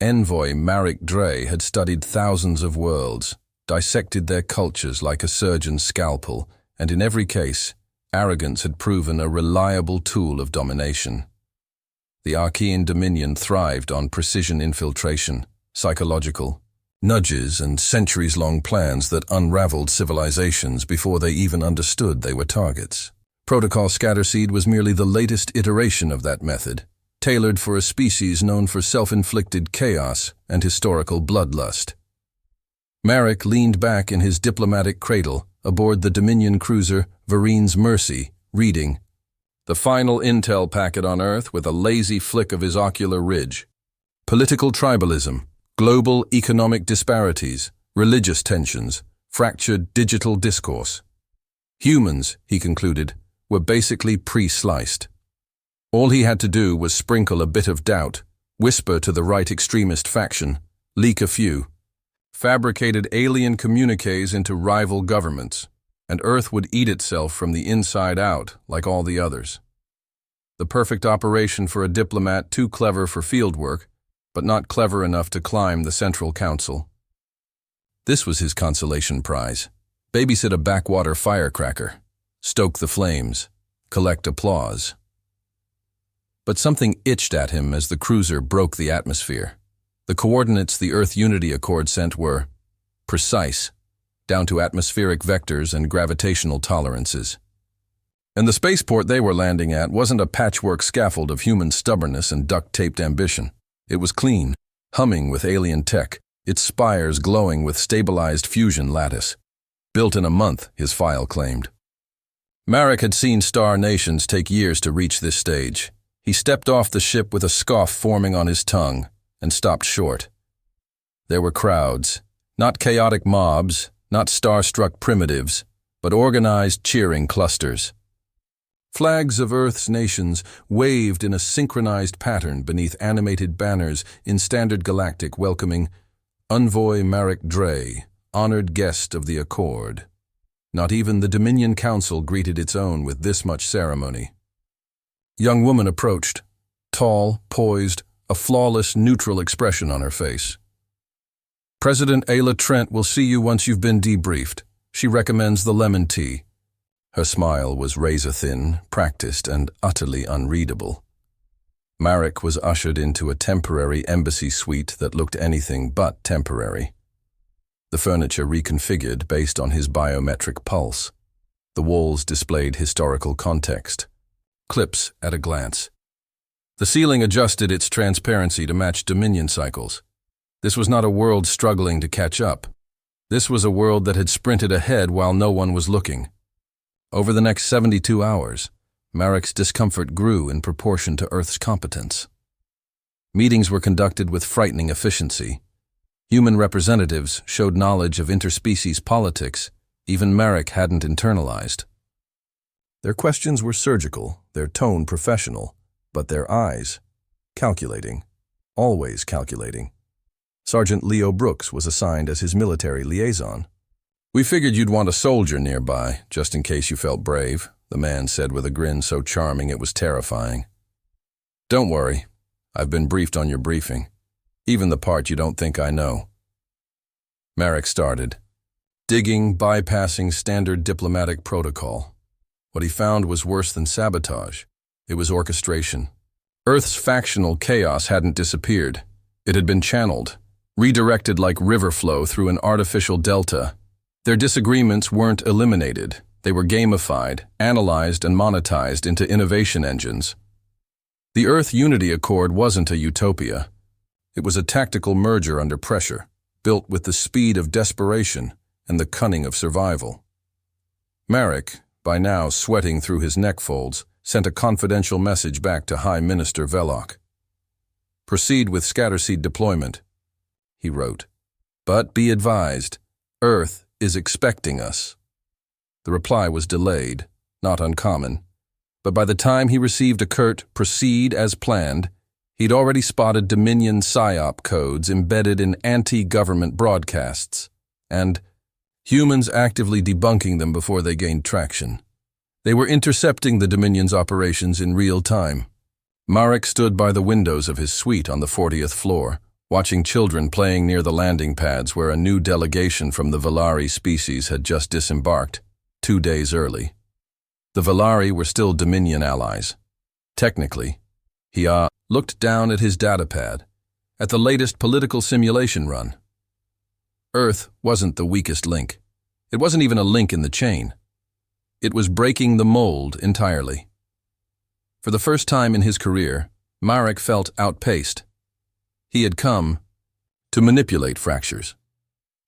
Envoy Marek Dre had studied thousands of worlds, dissected their cultures like a surgeon's scalpel, and in every case, arrogance had proven a reliable tool of domination. The Archean Dominion thrived on precision infiltration, psychological nudges, and centuries-long plans that unraveled civilizations before they even understood they were targets. Protocol Scatterseed was merely the latest iteration of that method, tailored for a species known for self-inflicted chaos and historical bloodlust. Marek leaned back in his diplomatic cradle aboard the Dominion cruiser Varine's Mercy, reading the final intel packet on Earth with a lazy flick of his ocular ridge. Political tribalism, global economic disparities, religious tensions, fractured digital discourse. Humans, he concluded, were basically pre-sliced. All he had to do was sprinkle a bit of doubt, whisper to the right extremist faction, leak a few, fabricated alien communiques into rival governments, and Earth would eat itself from the inside out like all the others. The perfect operation for a diplomat too clever for fieldwork, but not clever enough to climb the Central Council. This was his consolation prize. Babysit a backwater firecracker, stoke the flames, collect applause. But something itched at him as the cruiser broke the atmosphere. The coordinates the Earth Unity Accord sent were precise, down to atmospheric vectors and gravitational tolerances. And the spaceport they were landing at wasn't a patchwork scaffold of human stubbornness and duct-taped ambition. It was clean, humming with alien tech, its spires glowing with stabilized fusion lattice. Built in a month, his file claimed. Marek had seen star nations take years to reach this stage. He stepped off the ship with a scoff forming on his tongue and stopped short. There were crowds, not chaotic mobs, not starstruck primitives, but organized cheering clusters. Flags of Earth's nations waved in a synchronized pattern beneath animated banners in standard Galactic welcoming Envoy Marek Dre, honored guest of the Accord. Not even the Dominion Council greeted its own with this much ceremony. Young woman approached, tall, poised, a flawless, neutral expression on her face. President Ayla Trent will see you once you've been debriefed. She recommends the lemon tea. Her smile was razor-thin, practiced, and utterly unreadable. Marek was ushered into a temporary embassy suite that looked anything but temporary. The furniture reconfigured based on his biometric pulse. The walls displayed historical context. Clips at a glance. The ceiling adjusted its transparency to match Dominion cycles. This was not a world struggling to catch up. This was a world that had sprinted ahead while no one was looking. Over the next 72 hours, Marek's discomfort grew in proportion to Earth's competence. Meetings were conducted with frightening efficiency. Human representatives showed knowledge of interspecies politics even Marek hadn't internalized. Their questions were surgical, their tone professional, but their eyes, calculating, always calculating. Sergeant Leo Brooks was assigned as his military liaison. We figured you'd want a soldier nearby, just in case you felt brave, the man said with a grin so charming it was terrifying. Don't worry, I've been briefed on your briefing, even the part you don't think I know. Marek started, digging, bypassing standard diplomatic protocol. What he found was worse than sabotage. It was orchestration. Earth's factional chaos hadn't disappeared. It had been channeled, redirected like river flow through an artificial delta. Their disagreements weren't eliminated. They were gamified, analyzed, and monetized into innovation engines. The Earth Unity Accord wasn't a utopia. It was a tactical merger under pressure, built with the speed of desperation and the cunning of survival. Marek, by now sweating through his neck folds, sent a confidential message back to High Minister Velok. Proceed with scatterseed deployment, he wrote. But be advised, Earth is expecting us. The reply was delayed, not uncommon, but by the time he received a curt proceed as planned, he'd already spotted Dominion PSYOP codes embedded in anti-government broadcasts, and humans actively debunking them before they gained traction. They were intercepting the Dominion's operations in real time. Marek stood by the windows of his suite on the 40th floor, watching children playing near the landing pads where a new delegation from the Valari species had just disembarked, 2 days early. The Valari were still Dominion allies. Technically, he looked down at his datapad, at the latest political simulation run. Earth wasn't the weakest link. It wasn't even a link in the chain. It was breaking the mold entirely. For the first time in his career, Marek felt outpaced. He had come to manipulate fractures,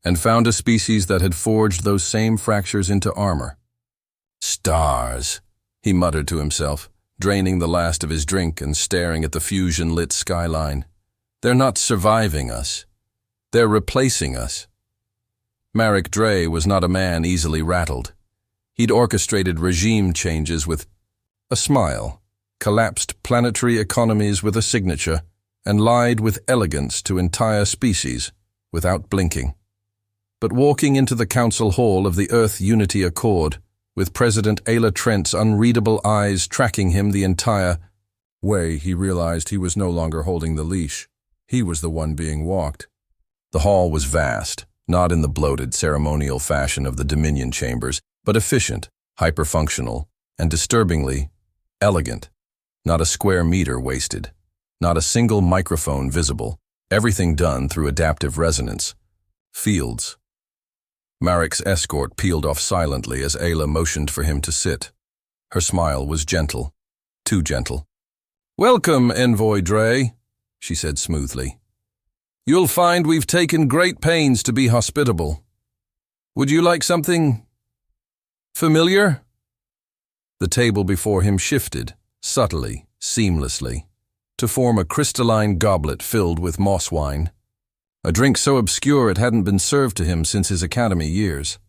and found a species that had forged those same fractures into armor. Stars, he muttered to himself, draining the last of his drink and staring at the fusion-lit skyline. They're not surviving us. They're replacing us. Marek Dre was not a man easily rattled. He'd orchestrated regime changes with a smile, collapsed planetary economies with a signature, and lied with elegance to entire species without blinking. But walking into the council hall of the Earth Unity Accord, with President Ayla Trent's unreadable eyes tracking him the entire way, he realized he was no longer holding the leash. He was the one being walked. The hall was vast, not in the bloated ceremonial fashion of the Dominion chambers, but efficient, hyperfunctional, and disturbingly elegant. Not a square meter wasted. Not a single microphone visible. Everything done through adaptive resonance. Fields. Marek's escort peeled off silently as Ayla motioned for him to sit. Her smile was gentle. Too gentle. "Welcome, Envoy Dre," she said smoothly. "You'll find we've taken great pains to be hospitable. Would you like something familiar?" The table before him shifted, subtly, seamlessly, to form a crystalline goblet filled with moss wine. A drink so obscure it hadn't been served to him since his academy years.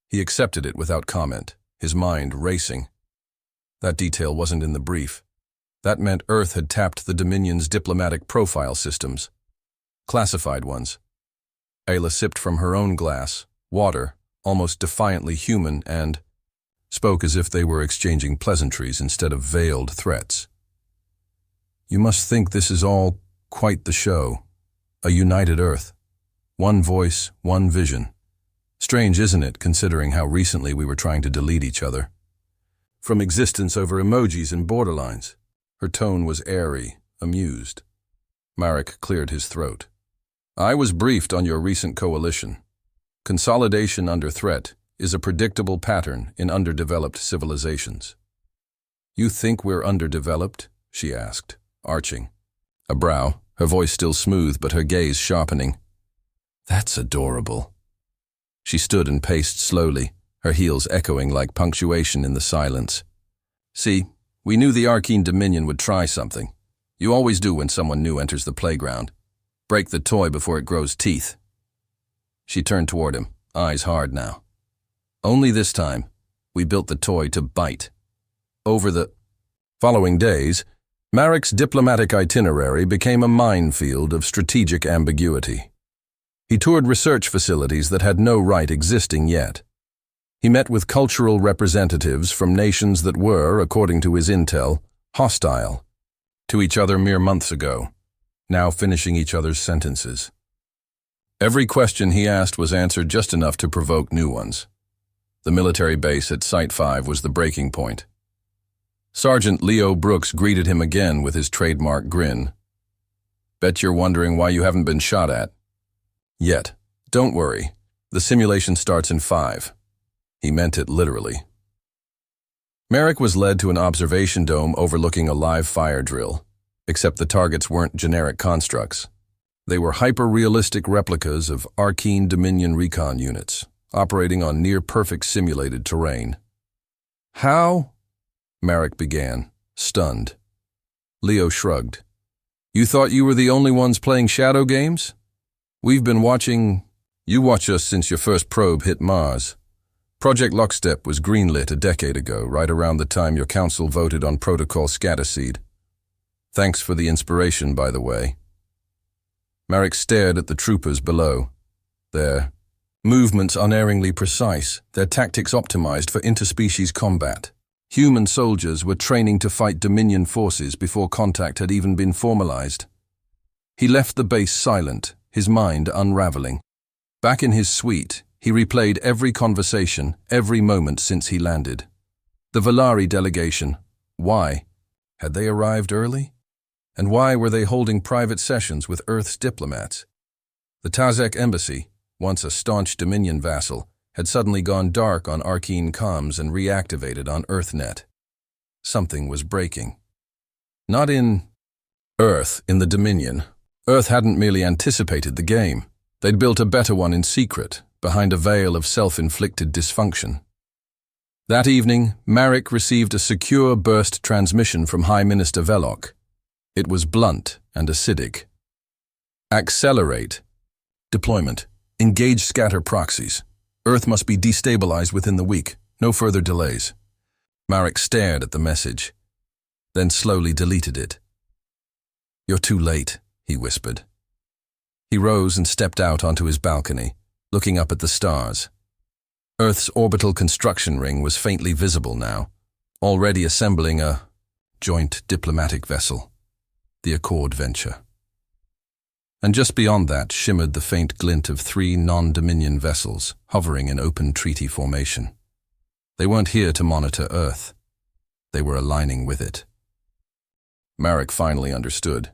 He accepted it without comment, his mind racing. That detail wasn't in the brief. That meant Earth had tapped the Dominion's diplomatic profile systems. Classified ones. Ayla sipped from her own glass, water, almost defiantly human, and spoke as if they were exchanging pleasantries instead of veiled threats. "You must think this is all quite the show. A united Earth. One voice, one vision. Strange, isn't it, considering how recently we were trying to delete each other? From existence over emojis and borderlines." Her tone was airy, amused. Marek cleared his throat. "I was briefed on your recent coalition. Consolidation under threat is a predictable pattern in underdeveloped civilizations." "You think we're underdeveloped?" she asked, arching a brow, her voice still smooth but her gaze sharpening. "That's adorable." She stood and paced slowly, her heels echoing like punctuation in the silence. "See, we knew the Arcane Dominion would try something. You always do when someone new enters the playground. Break the toy before it grows teeth." She turned toward him, eyes hard now. "Only this time, we built the toy to bite." Over the following days, Marek's diplomatic itinerary became a minefield of strategic ambiguity. He toured research facilities that had no right existing yet. He met with cultural representatives from nations that were, according to his intel, hostile to each other mere months ago, now finishing each other's sentences. Every question he asked was answered just enough to provoke new ones. The military base at Site 5 was the breaking point. Sergeant Leo Brooks greeted him again with his trademark grin. "Bet you're wondering why you haven't been shot at." "Yet. Don't worry. The simulation starts in 5. He meant it literally. Marek was led to an observation dome overlooking a live fire drill, except the targets weren't generic constructs. They were hyper-realistic replicas of Arcane Dominion recon units, operating on near-perfect simulated terrain. "How?" Marek began, stunned. Leo shrugged. "You thought you were the only ones playing shadow games? We've been watching. You watch us since your first probe hit Mars. Project Lockstep was greenlit a decade ago, right around the time your council voted on Protocol Scatterseed. Thanks for the inspiration, by the way." Marek stared at the troopers below. Their movements unerringly precise, their tactics optimized for interspecies combat. Human soldiers were training to fight Dominion forces before contact had even been formalized. He left the base silent, his mind unraveling. Back in his suite, he replayed every conversation, every moment since he landed. The Valari delegation. Why? Had they arrived early? And why were they holding private sessions with Earth's diplomats? The Tazek embassy, once a staunch Dominion vassal, had suddenly gone dark on Arcane comms and reactivated on EarthNet. Something was breaking. Not in Earth, in the Dominion. Earth hadn't merely anticipated the game. They'd built a better one in secret, behind a veil of self-inflicted dysfunction. That evening, Marek received a secure burst transmission from High Minister Velok. It was blunt and acidic. Accelerate. Deployment. Engage scatter proxies. Earth must be destabilized within the week. No further delays. Marek stared at the message, then slowly deleted it. "You're too late," he whispered. He rose and stepped out onto his balcony, looking up at the stars. Earth's orbital construction ring was faintly visible now, already assembling a joint diplomatic vessel, the Accord venture. And just beyond that shimmered the faint glint of 3 non-Dominion vessels hovering in open treaty formation. They weren't here to monitor Earth. They were aligning with it. Marek finally understood.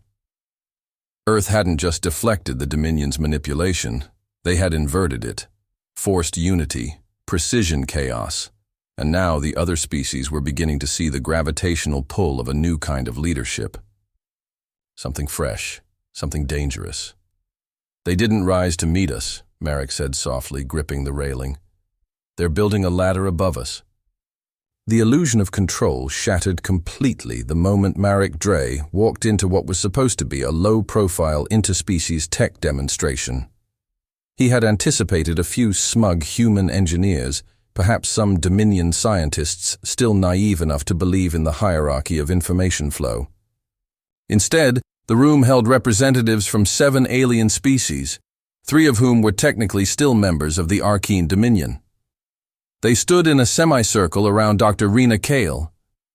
Earth hadn't just deflected the Dominion's manipulation, they had inverted it. Forced unity, precision chaos, and now the other species were beginning to see the gravitational pull of a new kind of leadership. Something fresh, something dangerous. "They didn't rise to meet us," Marek said softly, gripping the railing. "They're building a ladder above us." The illusion of control shattered completely the moment Marek Dre walked into what was supposed to be a low-profile interspecies tech demonstration. He had anticipated a few smug human engineers, perhaps some Dominion scientists still naive enough to believe in the hierarchy of information flow. Instead, the room held representatives from 7 alien species, 3 of whom were technically still members of the Arcane Dominion. They stood in a semicircle around Dr. Rena Kale,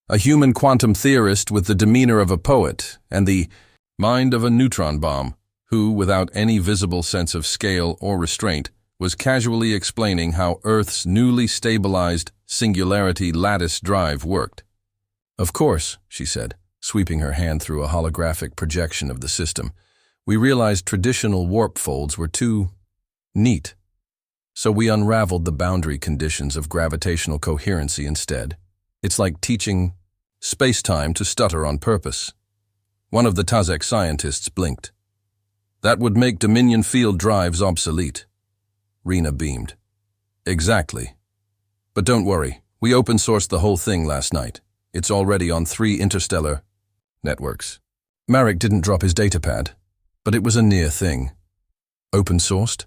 a human quantum theorist with the demeanor of a poet and the mind of a neutron bomb, who, without any visible sense of scale or restraint, was casually explaining how Earth's newly stabilized singularity lattice drive worked. "Of course," she said, sweeping her hand through a holographic projection of the system, "we realized traditional warp folds were too neat. So we unraveled the boundary conditions of gravitational coherency instead. It's like teaching space-time to stutter on purpose." One of the Tazek scientists blinked. "That would make Dominion field drives obsolete." Rena beamed. "Exactly. But don't worry, we open-sourced the whole thing last night. It's already on 3 interstellar networks." Marek didn't drop his datapad, but it was a near thing. Open-sourced?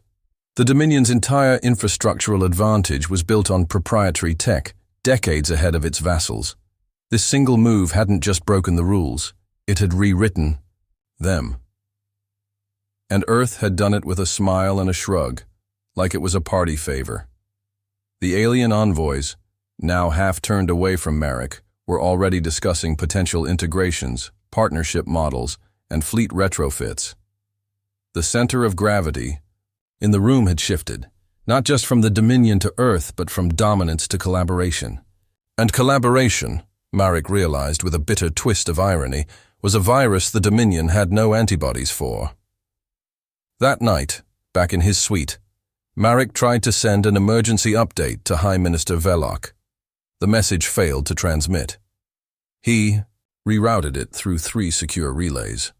The Dominion's entire infrastructural advantage was built on proprietary tech, decades ahead of its vassals. This single move hadn't just broken the rules, it had rewritten them. And Earth had done it with a smile and a shrug, like it was a party favor. The alien envoys, now half turned away from Marek, were already discussing potential integrations, partnership models, and fleet retrofits. The center of gravity in the room had shifted, not just from the Dominion to Earth, but from dominance to collaboration. And collaboration, Marek realized with a bitter twist of irony, was a virus the Dominion had no antibodies for. That night, back in his suite, Marek tried to send an emergency update to High Minister Velok. The message failed to transmit. He rerouted it through 3 secure relays.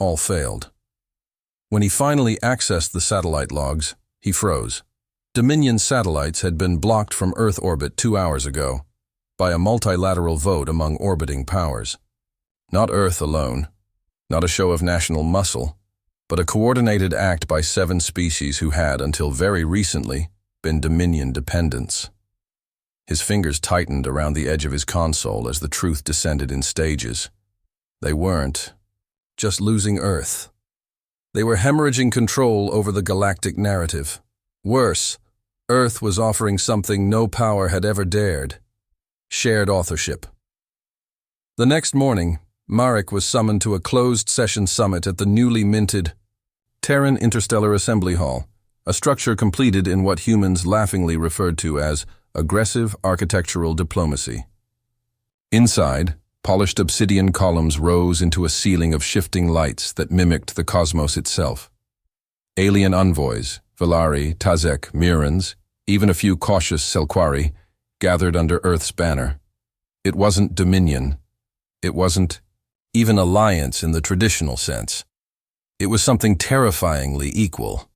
All failed. When he finally accessed the satellite logs, he froze. Dominion satellites had been blocked from Earth orbit 2 hours ago, by a multilateral vote among orbiting powers. Not Earth alone, not a show of national muscle, but a coordinated act by 7 species who had, until very recently, been Dominion dependents. His fingers tightened around the edge of his console as the truth descended in stages. They weren't just losing Earth. They were hemorrhaging control over the galactic narrative. Worse, Earth was offering something no power had ever dared: shared authorship. The next morning, Marek was summoned to a closed-session summit at the newly minted Terran Interstellar Assembly Hall, a structure completed in what humans laughingly referred to as aggressive architectural diplomacy. Inside, polished obsidian columns rose into a ceiling of shifting lights that mimicked the cosmos itself. Alien envoys, Velari, Tazek, Mirans, even a few cautious Selquari, gathered under Earth's banner. It wasn't dominion. It wasn't even alliance in the traditional sense. It was something terrifyingly equal.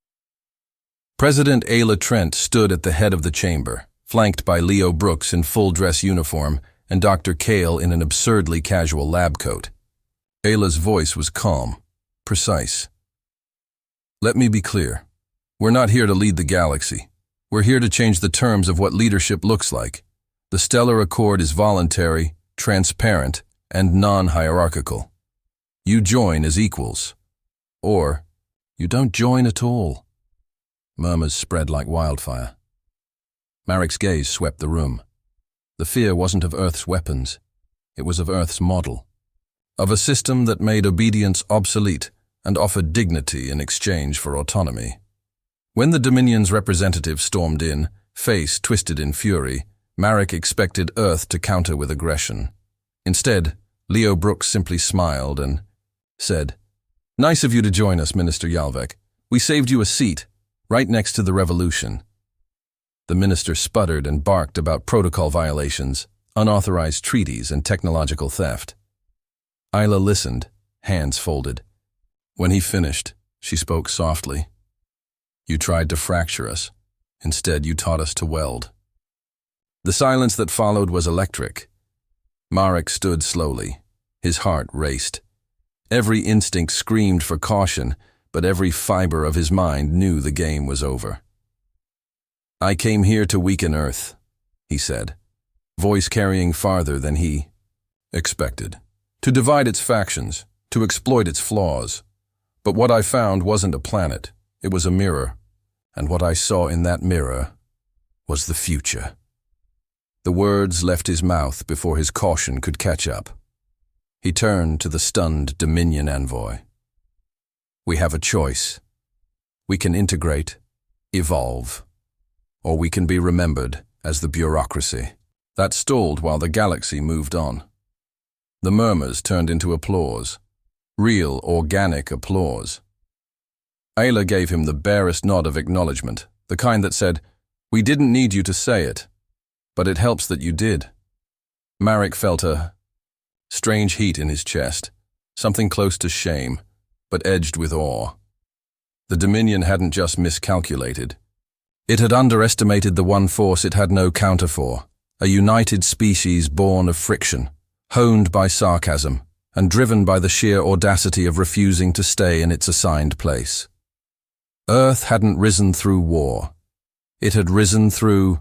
President Ayla Trent stood at the head of the chamber, flanked by Leo Brooks in full-dress uniform and Dr. Kale in an absurdly casual lab coat. Ayla's voice was calm, precise. Let me be clear. We're not here to lead the galaxy. We're here to change the terms of what leadership looks like. The Stellar Accord is voluntary, transparent, and non-hierarchical. You join as equals. Or, you don't join at all. Murmurs spread like wildfire. Marek's gaze swept the room. The fear wasn't of Earth's weapons. It was of Earth's model. Of a system that made obedience obsolete and offered dignity in exchange for autonomy. When the Dominion's representative stormed in, face twisted in fury, Marek expected Earth to counter with aggression. Instead, Leo Brooks simply smiled and said, "Nice of you to join us, Minister Yalvek. We saved you a seat, right next to the revolution." The minister sputtered and barked about protocol violations, unauthorized treaties, and technological theft. Ayla listened, hands folded. When he finished, she spoke softly. "You tried to fracture us. Instead, you taught us to weld." The silence that followed was electric. Marek stood slowly. His heart raced. Every instinct screamed for caution, but every fiber of his mind knew the game was over. "I came here to weaken Earth," he said, voice carrying farther than he expected. "To divide its factions, to exploit its flaws. But what I found wasn't a planet, it was a mirror. And what I saw in that mirror was the future." The words left his mouth before his caution could catch up. He turned to the stunned Dominion envoy. "We have a choice. We can integrate, evolve, or we can be remembered as the bureaucracy." That stalled while the galaxy moved on. The murmurs turned into applause. Real, organic applause. Ayla gave him the barest nod of acknowledgement, the kind that said, "We didn't need you to say it, but it helps that you did." Marek felt a strange heat in his chest, something close to shame, but edged with awe. The Dominion hadn't just miscalculated. It had underestimated the one force it had no counter for, a united species born of friction, honed by sarcasm, and driven by the sheer audacity of refusing to stay in its assigned place. Earth hadn't risen through war. It had risen through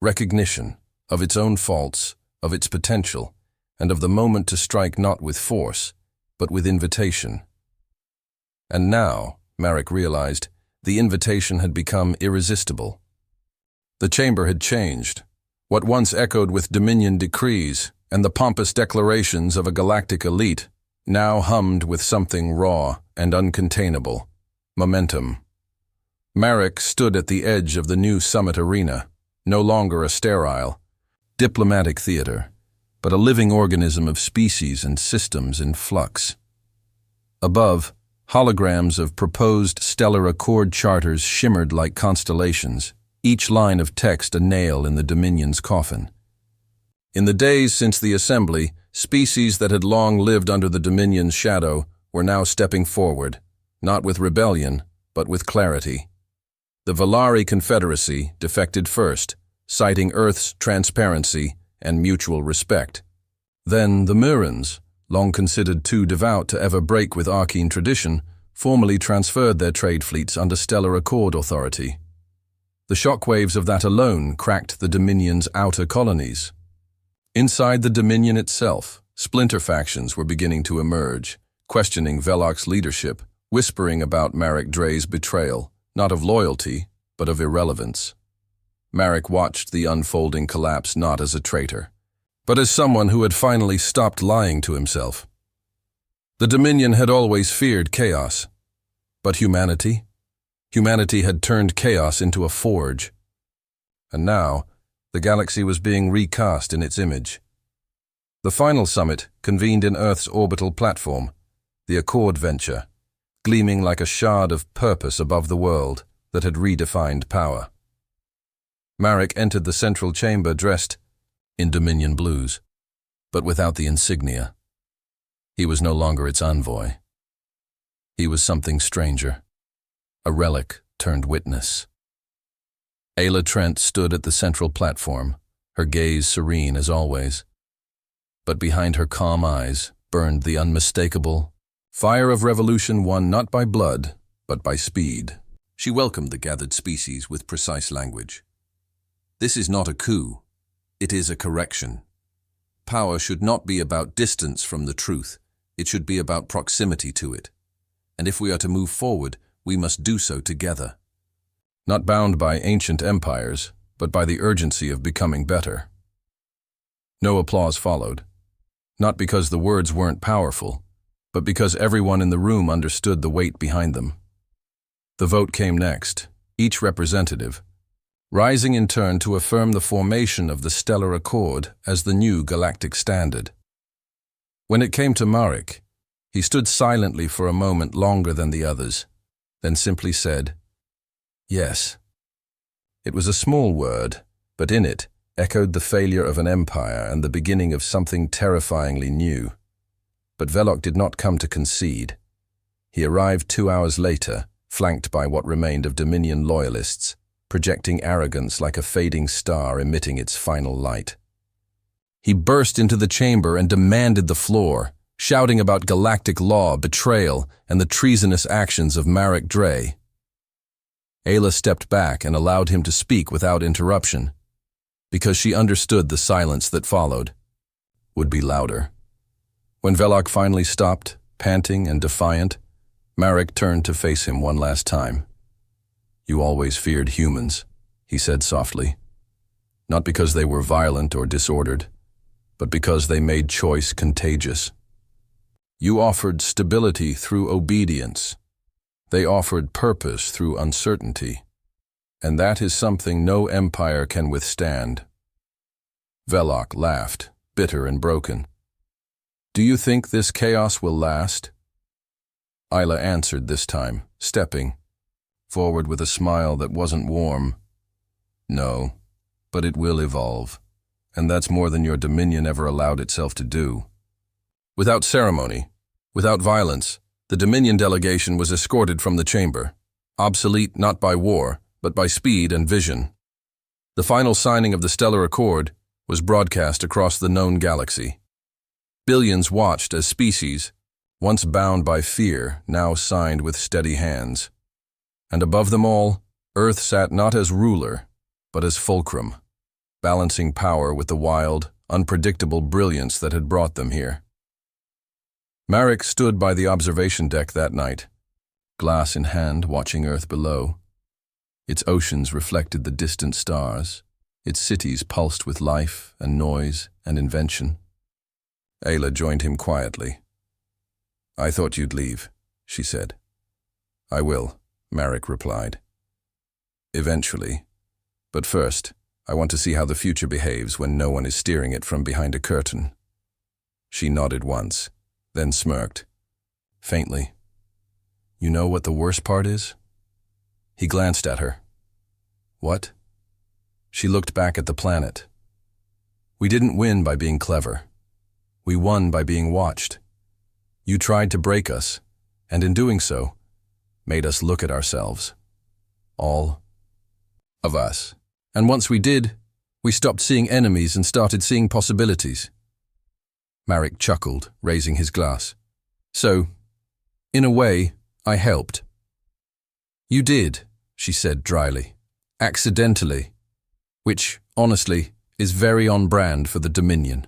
recognition of its own faults, of its potential, and of the moment to strike not with force, but with invitation. And now, Marek realized, the invitation had become irresistible. The chamber had changed. What once echoed with Dominion decrees and the pompous declarations of a galactic elite now hummed with something raw and uncontainable: momentum. Marek stood at the edge of the new summit arena, no longer a sterile, diplomatic theater, but a living organism of species and systems in flux. Above, holograms of proposed Stellar Accord charters shimmered like constellations, each line of text a nail in the Dominion's coffin. In the days since the assembly, species that had long lived under the Dominion's shadow were now stepping forward, not with rebellion, but with clarity. The Velari Confederacy defected first, citing Earth's transparency and mutual respect. Then the Mirans, long considered too devout to ever break with Arcane tradition, formally transferred their trade fleets under Stellar Accord authority. The shockwaves of that alone cracked the Dominion's outer colonies. Inside the Dominion itself, splinter factions were beginning to emerge, questioning Velok's leadership, whispering about Marek Dre's betrayal, not of loyalty, but of irrelevance. Marek watched the unfolding collapse not as a traitor, but as someone who had finally stopped lying to himself. The Dominion had always feared chaos. But humanity? Humanity had turned chaos into a forge. And now, the galaxy was being recast in its image. The final summit convened in Earth's orbital platform, the Accord venture, gleaming like a shard of purpose above the world that had redefined power. Marek entered the central chamber dressed in Dominion blues, but without the insignia. He was no longer its envoy. He was something stranger, a relic turned witness. Ayla Trent stood at the central platform, her gaze serene as always. But behind her calm eyes burned the unmistakable fire of revolution won not by blood, but by speed. She welcomed the gathered species with precise language. This is not a coup. It is a correction. Power should not be about distance from the truth. It should be about proximity to it. And if we are to move forward, we must do so together. Not bound by ancient empires, but by the urgency of becoming better. No applause followed. Not because the words weren't powerful, but because everyone in the room understood the weight behind them. The vote came next, each representative, rising in turn to affirm the formation of the Stellar Accord as the new galactic standard. When it came to Marek, he stood silently for a moment longer than the others, then simply said, "Yes." It was a small word, but in it echoed the failure of an empire and the beginning of something terrifyingly new. But Velok did not come to concede. He arrived 2 hours later, flanked by what remained of Dominion loyalists, projecting arrogance like a fading star emitting its final light. He burst into the chamber and demanded the floor, shouting about galactic law, betrayal, and the treasonous actions of Marek Dre. Ayla stepped back and allowed him to speak without interruption, because she understood the silence that followed would be louder. When Velok finally stopped, panting and defiant, Marek turned to face him one last time. "You always feared humans," he said softly. "Not because they were violent or disordered, but because they made choice contagious. You offered stability through obedience. They offered purpose through uncertainty. And that is something no empire can withstand." Velok laughed, bitter and broken. "Do you think this chaos will last?" Ayla answered this time, stepping forward with a smile that wasn't warm. "No, but it will evolve, and that's more than your Dominion ever allowed itself to do." Without ceremony, without violence, the Dominion delegation was escorted from the chamber, obsolete not by war, but by speed and vision. The final signing of the Stellar Accord was broadcast across the known galaxy. Billions watched as species, once bound by fear, now signed with steady hands. And above them all, Earth sat not as ruler, but as fulcrum, balancing power with the wild, unpredictable brilliance that had brought them here. Marek stood by the observation deck that night, glass in hand, watching Earth below. Its oceans reflected the distant stars, its cities pulsed with life and noise and invention. Ayla joined him quietly. "I thought you'd leave," she said. "I will," Marek replied. "Eventually. But first, I want to see how the future behaves when no one is steering it from behind a curtain." She nodded once, then smirked, faintly. "You know what the worst part is?" He glanced at her. "What?" She looked back at the planet. "We didn't win by being clever. We won by being watched. You tried to break us, and in doing so, made us look at ourselves. All of us. And once we did, we stopped seeing enemies and started seeing possibilities." Marek chuckled, raising his glass. "So, in a way, I helped." "You did," she said dryly. "Accidentally. Which, honestly, is very on brand for the Dominion."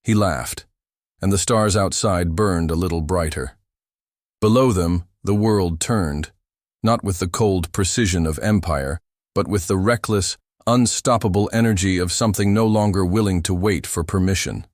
He laughed, and the stars outside burned a little brighter. Below them, the world turned, not with the cold precision of empire, but with the reckless, unstoppable energy of something no longer willing to wait for permission.